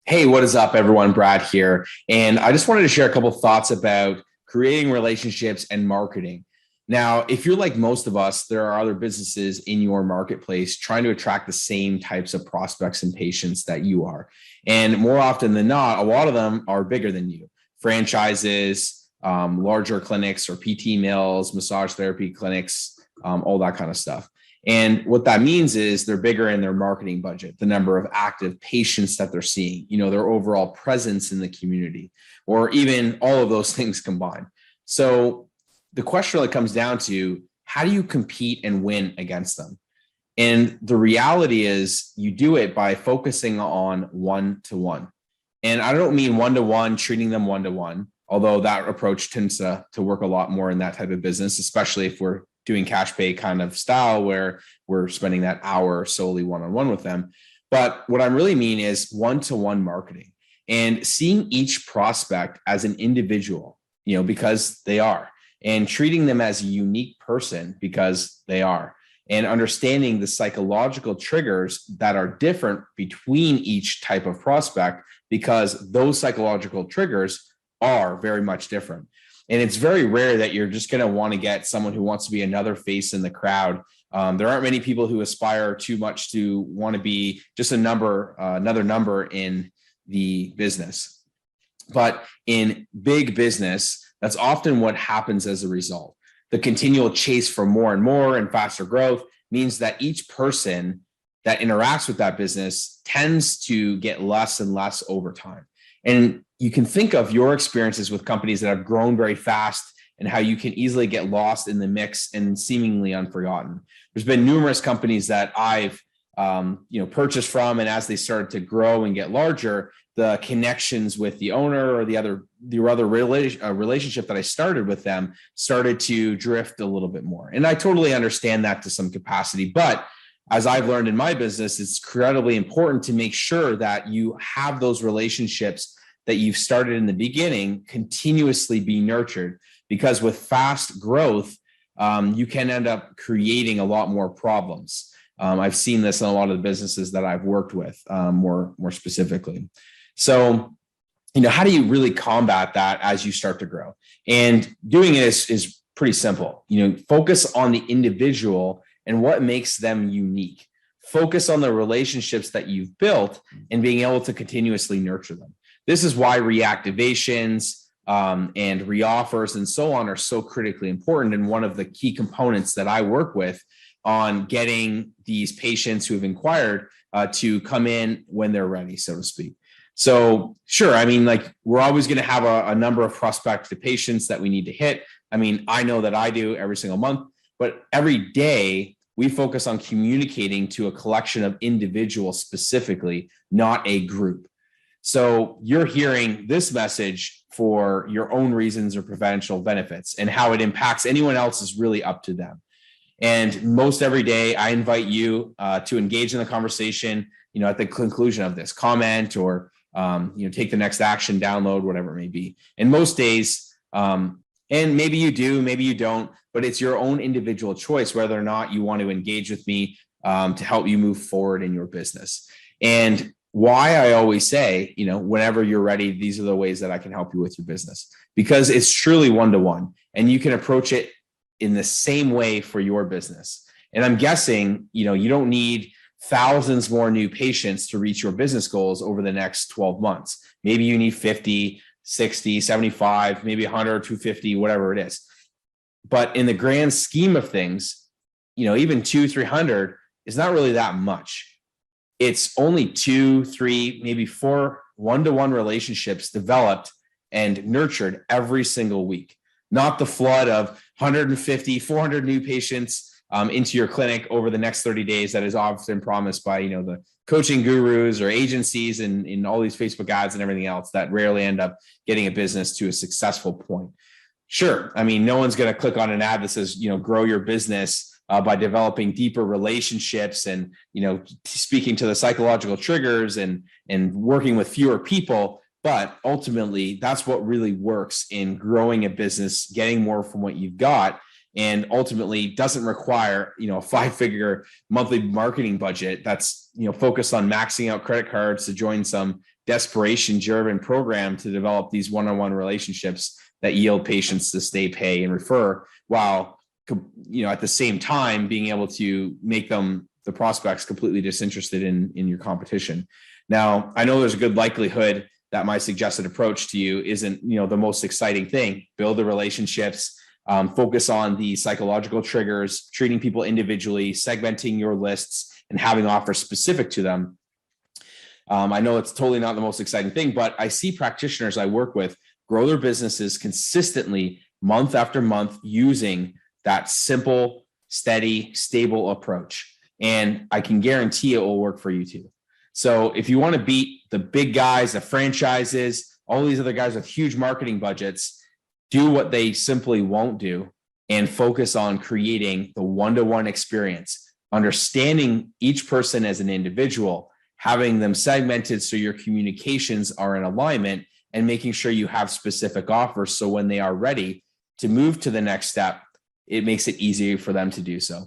Hey, what is up, everyone? Brad here. And I just wanted to share a couple thoughts about creating relationships and marketing. Now, if you're like most of us, there are other businesses in your marketplace trying to attract the same types of prospects and patients that you are. And more often than not, a lot of them are bigger than you. Franchises, larger clinics or PT mills, massage therapy clinics, all that kind of stuff. And what that means is they're bigger in their marketing budget, the number of active patients that they're seeing, their overall presence in the community, or even all of those things combined. So the question really comes down to, how do you compete and win against them? And the reality is you do it by focusing on one-to-one. And I don't mean one-to-one, treating them one-to-one, although that approach tends to work a lot more in that type of business, especially if we're doing cash pay kind of style where we're spending that hour solely one-on-one with them. But what I really mean is one-to-one marketing and seeing each prospect as an individual, because they are, and treating them as a unique person because they are, and understanding the psychological triggers that are different between each type of prospect because those psychological triggers are very much different. And it's very rare that you're just going to want to get someone who wants to be another face in the crowd. There aren't many people who aspire too much to want to be just another number in the business. But in big business, that's often what happens as a result. The continual chase for more and more and faster growth means that each person that interacts with that business tends to get less and less over time. And you can think of your experiences with companies that have grown very fast and how you can easily get lost in the mix and seemingly unforgotten. There's been numerous companies that I've purchased from, and as they started to grow and get larger, the connections with the owner or the other relationship that I started with them started to drift a little bit more. And I totally understand that to some capacity, but as I've learned in my business, it's incredibly important to make sure that you have those relationships that you've started in the beginning continuously be nurtured, because with fast growth, you can end up creating a lot more problems. I've seen this in a lot of the businesses that I've worked with more specifically. So, how do you really combat that as you start to grow? And doing it is pretty simple. Focus on the individual and what makes them unique. Focus on the relationships that you've built and being able to continuously nurture them. This is why reactivations and reoffers and so on are so critically important, and one of the key components that I work with on getting these patients who have inquired to come in when they're ready, so to speak. So sure, we're always going to have a number of prospective patients that we need to hit. I know that I do every single month, but every day we focus on communicating to a collection of individuals specifically, not a group. So you're hearing this message for your own reasons or providential benefits, and how it impacts anyone else is really up to them. And most every day I invite you to engage in the conversation, at the conclusion of this, comment or, take the next action, download, whatever it may be. And most days, and maybe you do, maybe you don't, but it's your own individual choice whether or not you want to engage with me to help you move forward in your business. And why I always say, whenever you're ready, these are the ways that I can help you with your business, because it's truly one-to-one and you can approach it in the same way for your business. And I'm guessing, you don't need thousands more new patients to reach your business goals over the next 12 months. Maybe you need 50, 60, 75, maybe 100, 250, whatever it is. But in the grand scheme of things, even 200, 300 is not really that much. It's only 2, 3, maybe 4 one-to-one relationships developed and nurtured every single week, not the flood of 150, 400 new patients into your clinic over the next 30 days that is often promised by, the coaching gurus or agencies and in all these Facebook ads and everything else that rarely end up getting a business to a successful point. Sure. No one's going to click on an ad that says, grow your business by developing deeper relationships and, speaking to the psychological triggers and working with fewer people. But ultimately, that's what really works in growing a business, getting more from what you've got, and ultimately doesn't require, a 5-figure monthly marketing budget that's, focused on maxing out credit cards to join some desperation driven program to develop these one-on-one relationships that yield patients to stay, pay, and refer, while at the same time being able to make them, the prospects, completely disinterested in your competition. Now, I know there's a good likelihood that my suggested approach to you isn't the most exciting thing. Build the relationships, focus on the psychological triggers, treating people individually, segmenting your lists, and having offers specific to them. I know it's totally not the most exciting thing, but I see practitioners I work with grow their businesses consistently month after month using that simple, steady, stable approach. And I can guarantee it will work for you too. So if you want to beat the big guys, the franchises, all these other guys with huge marketing budgets, do what they simply won't do and focus on creating the one-to-one experience, understanding each person as an individual, having them segmented so your communications are in alignment, and making sure you have specific offers so when they are ready to move to the next step, it makes it easier for them to do so.